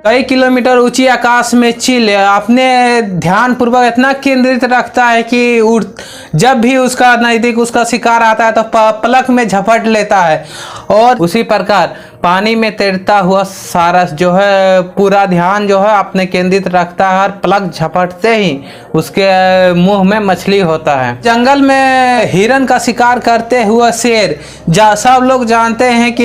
कई किलोमीटर ऊंची आकाश में चील अपने ध्यान पूर्वक इतना केंद्रित रखता है कि जब भी उसका नज़दीक उसका शिकार आता है तो पलक में झपट लेता है। और उसी प्रकार पानी में तैरता हुआ सारस जो है पूरा ध्यान जो है अपने केंद्रित रखता है और पलक झपटते ही उसके मुंह में मछली होता है। जंगल में हिरन का शिकार करते हुए शेर, सब लोग जानते हैं कि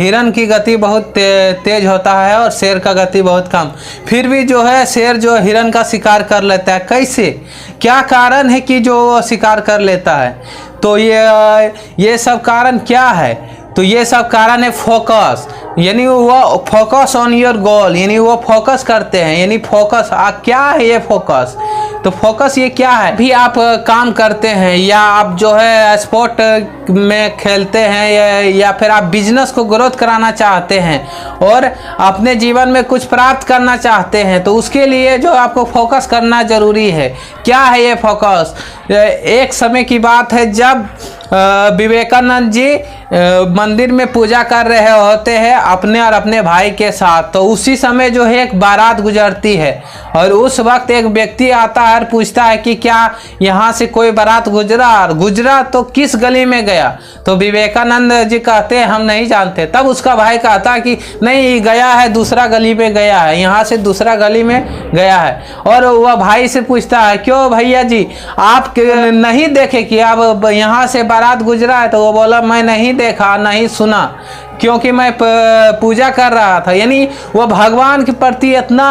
हिरन की गति बहुत तेज होता है और शेर का गति बहुत कम, फिर भी जो है शेर जो हिरन का शिकार कर लेता है। कैसे, क्या कारण है कि जो शिकार कर लेता है? तो ये सब कारण क्या है? तो ये सब कारण है फोकस, यानी वो फोकस ऑन योर गोल, यानी वो फोकस करते हैं। यानी फोकस क्या है? ये फोकस, तो फोकस ये क्या है? भी आप काम करते हैं या आप जो है स्पोर्ट में खेलते हैं या फिर आप बिजनेस को ग्रोथ कराना चाहते हैं और अपने जीवन में कुछ प्राप्त करना चाहते हैं, तो उसके लिए जो आपको फोकस करना जरूरी है। क्या है ये फोकस? एक समय की बात है जब विवेकानंद जी मंदिर में पूजा कर रहे होते हैं अपने और अपने भाई के साथ। तो उसी समय जो है एक बारात गुजरती है और उस वक्त एक व्यक्ति आता है और पूछता है कि क्या यहाँ से कोई बारात गुजरा तो किस गली में गया? तो विवेकानंद जी कहते हैं हम नहीं जानते। तब उसका भाई कहता है कि नहीं, गया है दूसरा गली में गया है, यहाँ से दूसरा गली में गया है। और वह भाई से पूछता है क्यों भैया जी, आप नहीं देखे कि अब यहाँ से बारात गुजरा है? तो वो बोला मैं नहीं देखा, नहीं सुना, क्योंकि मैं पूजा कर रहा था। यानी वो भगवान के प्रति इतना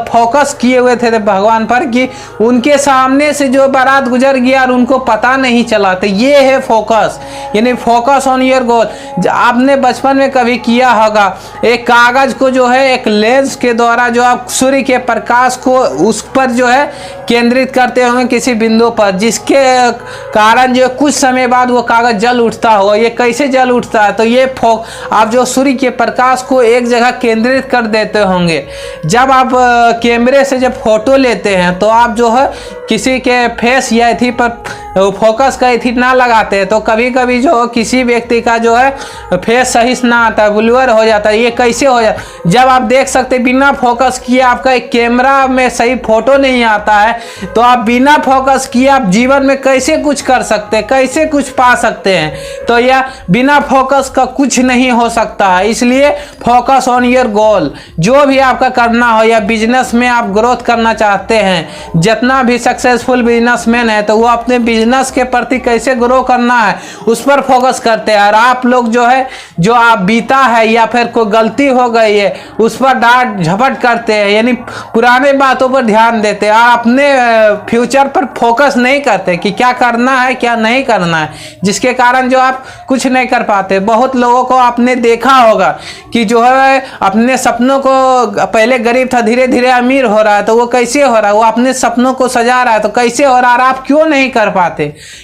फोकस किए हुए थे भगवान पर कि उनके सामने से जो बारात गुजर गया और उनको पता नहीं चला। तो ये है फोकस, यानी फोकस ऑन योर गोल। आपने बचपन में कभी किया होगा, एक कागज को जो है एक लेंस के द्वारा जो आप सूर्य के प्रकाश को उस पर जो है केंद्रित करते होंगे किसी बिंदु पर, जिसके कारण जो कुछ समय बाद वो कागज जल उठता हो। ये कैसे जल उठता है? तो ये आप जो सूर्य के प्रकाश को एक जगह केंद्रित कर देते होंगे। जब आप कैमरे से जब फोटो लेते हैं तो आप जो है किसी के फेस या इथी पर फोकस का इथी ना लगाते हैं, तो कभी कभी जो किसी व्यक्ति का जो है फेस सही से ना आता है, ब्लर हो जाता है। ये कैसे हो जाता है? जब आप देख सकते बिना फोकस किए आपका एक कैमरा में सही फोटो नहीं आता है, तो आप बिना फोकस किए आप जीवन में कैसे कुछ कर सकते हैं, कैसे कुछ पा सकते हैं? तो यह बिना फोकस का कुछ नहीं हो सकता है। इसलिए फोकस ऑन योर गोल। जो भी आपका करना हो, या बिजनेस में आप ग्रोथ करना चाहते हैं, जितना भी सक्सेसफुल बिजनेसमैन है तो वो अपने बिजनेस के प्रति कैसे ग्रो करना है उस पर फोकस करते हैं। और आप लोग जो है जो आप बीता है या फिर कोई गलती हो गई है उस पर डांट झपट करते हैं, यानी पुराने बातों पर ध्यान देते हैं और अपने फ्यूचर पर फोकस नहीं करते कि क्या करना है क्या नहीं करना है, जिसके कारण जो आप कुछ नहीं कर पाते। बहुत लोगों को आपने देखा होगा कि जो है अपने सपनों को, पहले गरीब था धीरे धीरे अमीर हो रहा है, तो वो कैसे हो रहा है? वो अपने सपनों को सजा रहा है, तो कैसे हो रहा है? और आप क्यों नहीं कर पाते?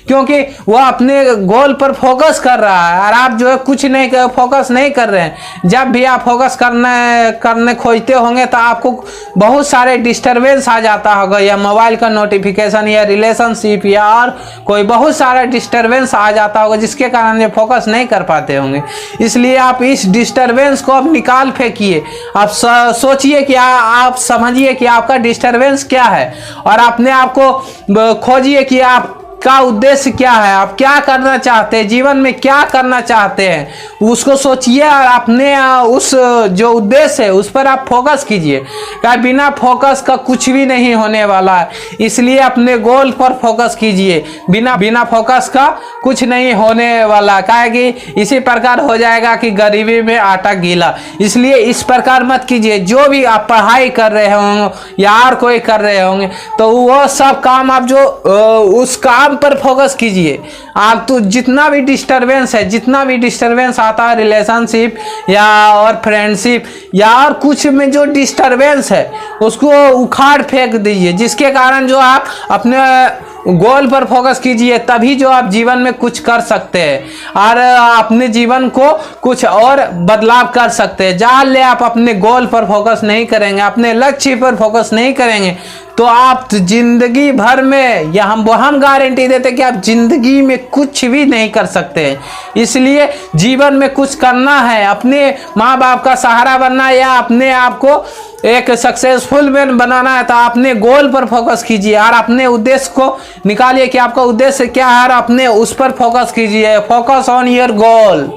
क्योंकि वो अपने गोल पर फोकस कर रहा है और आप जो है कुछ नहीं फोकस नहीं कर रहे हैं। जब भी आप फोकस करने खोजते होंगे तो आपको बहुत सारे डिस्टर्बेंस आ जाता होगा, या मोबाइल का नोटिफिकेशन या रिलेशनशिप या और कोई बहुत सारा डिस्टर्बेंस आ जाता होगा, जिसके कारण ये फोकस नहीं कर पाते होंगे। इसलिए आप इस डिस्टर्बेंस को अब निकाल फेंकिए। आप सोचिए कि आप समझिए कि आपका डिस्टर्बेंस क्या है और अपने आप को खोजिए कि आप का उद्देश्य क्या है, आप क्या करना चाहते हैं, जीवन में क्या करना चाहते हैं, उसको सोचिए और अपने उस जो उद्देश्य है उस पर आप फोकस कीजिए। क्या बिना फोकस का कुछ भी नहीं होने वाला है, इसलिए अपने गोल पर फोकस कीजिए। बिना फोकस का कुछ नहीं होने वाला, क्या कि इसी प्रकार हो जाएगा कि गरीबी में आटा गीला। इसलिए इस प्रकार मत कीजिए। जो भी आप पढ़ाई कर रहे होंगे या और कोई कर रहे होंगे तो वो सब काम आप जो उस काम पर फोकस कीजिए। आप तो जितना भी डिस्टरबेंस आता है रिलेशनशिप या और फ्रेंडशिप या और कुछ में जो डिस्टरबेंस है उसको उखाड़ फेंक दीजिए, जिसके कारण जो आप अपने गोल पर फोकस कीजिए। तभी जो आप जीवन में कुछ कर सकते हैं और अपने जीवन को कुछ और बदलाव कर सकते हैं। जहाँ ले आप अपने गोल पर फोकस नहीं करेंगे, अपने लक्ष्य पर फोकस नहीं करेंगे, तो आप जिंदगी भर में, या हम गारंटी देते हैं कि आप जिंदगी में कुछ भी नहीं कर सकते हैं। इसलिए जीवन में कुछ करना है, अपने माँ बाप का सहारा बनना या अपने आप को एक सक्सेसफुल मैन बनाना है तो अपने गोल पर फोकस कीजिए और अपने उद्देश्य को निकालिए कि आपका उद्देश्य क्या है और अपने उस पर फोकस कीजिए। Focus on your goal.